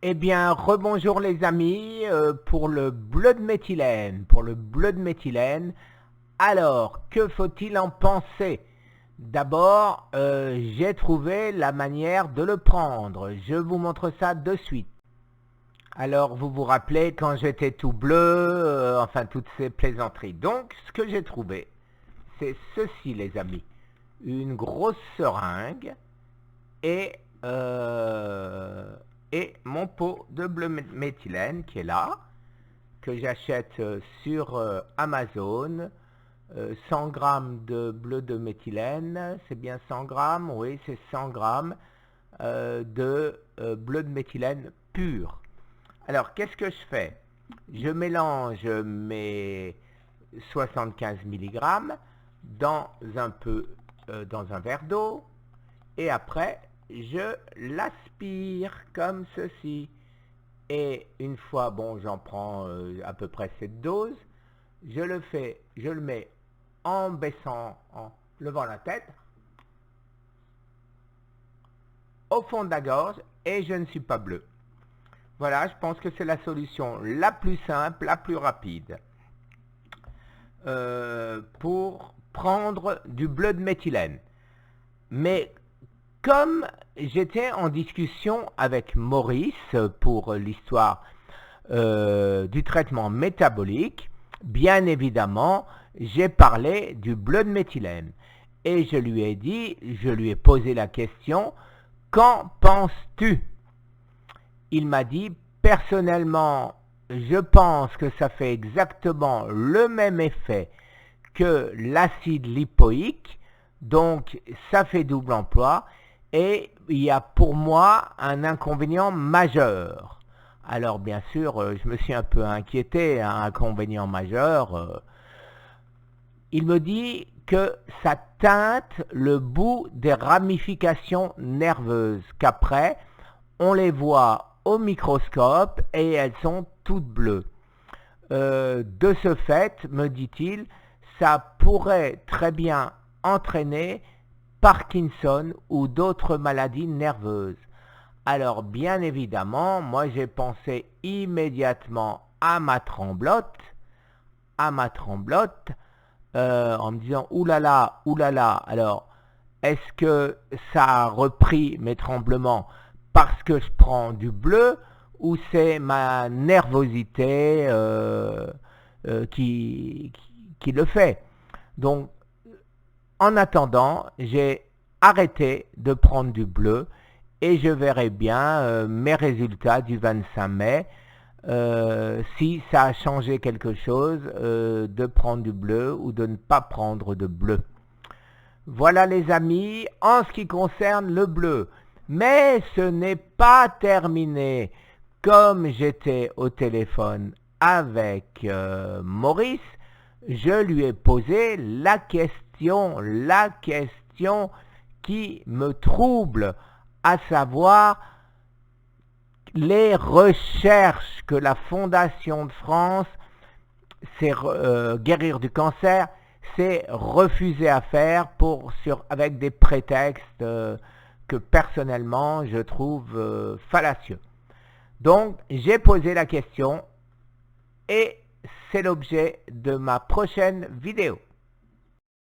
Eh bien, rebonjour les amis, pour le bleu de méthylène. Alors, que faut-il en penser? D'abord, j'ai trouvé la manière de le prendre. Je vous montre ça de suite. Alors, vous vous rappelez quand j'étais tout bleu, enfin toutes ces plaisanteries. Donc, ce que j'ai trouvé, c'est ceci les amis. Une grosse seringue et mon pot de bleu méthylène qui est là, que j'achète sur Amazon. 100 grammes de bleu de méthylène, c'est bien 100 grammes, oui c'est 100 grammes de bleu de méthylène pur. Alors qu'est-ce que je fais? Je mélange mes 75 mg dans dans un verre d'eau et après je l'aspire comme ceci. Et une fois, bon, j'en prends à peu près cette dose, je le mets en baissant, en levant la tête, au fond de la gorge, et je ne suis pas bleu. Voilà, je pense que c'est la solution la plus simple, la plus rapide pour prendre du bleu de méthylène. Mais comme j'étais en discussion avec Maurice pour l'histoire du traitement métabolique, bien évidemment, j'ai parlé du bleu de méthylène. Et je lui ai posé la question, qu'en penses-tu? Il m'a dit, personnellement, je pense que ça fait exactement le même effet que l'acide lipoïque, donc ça fait double emploi, et il y a pour moi un inconvénient majeur. Alors bien sûr, je me suis un peu inquiété, un inconvénient majeur. Il me dit que ça teinte le bout des ramifications nerveuses, qu'après, on les voit au microscope et elles sont toutes bleues. De ce fait, me dit-il, ça pourrait très bien entraîner Parkinson ou d'autres maladies nerveuses. Alors bien évidemment, moi j'ai pensé immédiatement à ma tremblote, en me disant oulala, oulala, alors est-ce que ça a repris mes tremblements parce que je prends du bleu ou c'est ma nervosité qui le fait? Donc en attendant, j'ai arrêté de prendre du bleu et je verrai bien mes résultats du 25 mai si ça a changé quelque chose de prendre du bleu ou de ne pas prendre de bleu. Voilà les amis, en ce qui concerne le bleu. Mais ce n'est pas terminé. Comme j'étais au téléphone avec Maurice, je lui ai posé la question qui me trouble, à savoir les recherches que la Fondation de France, c'est guérir du cancer, s'est refusé à faire avec des prétextes que personnellement je trouve fallacieux. Donc j'ai posé la question et c'est l'objet de ma prochaine vidéo.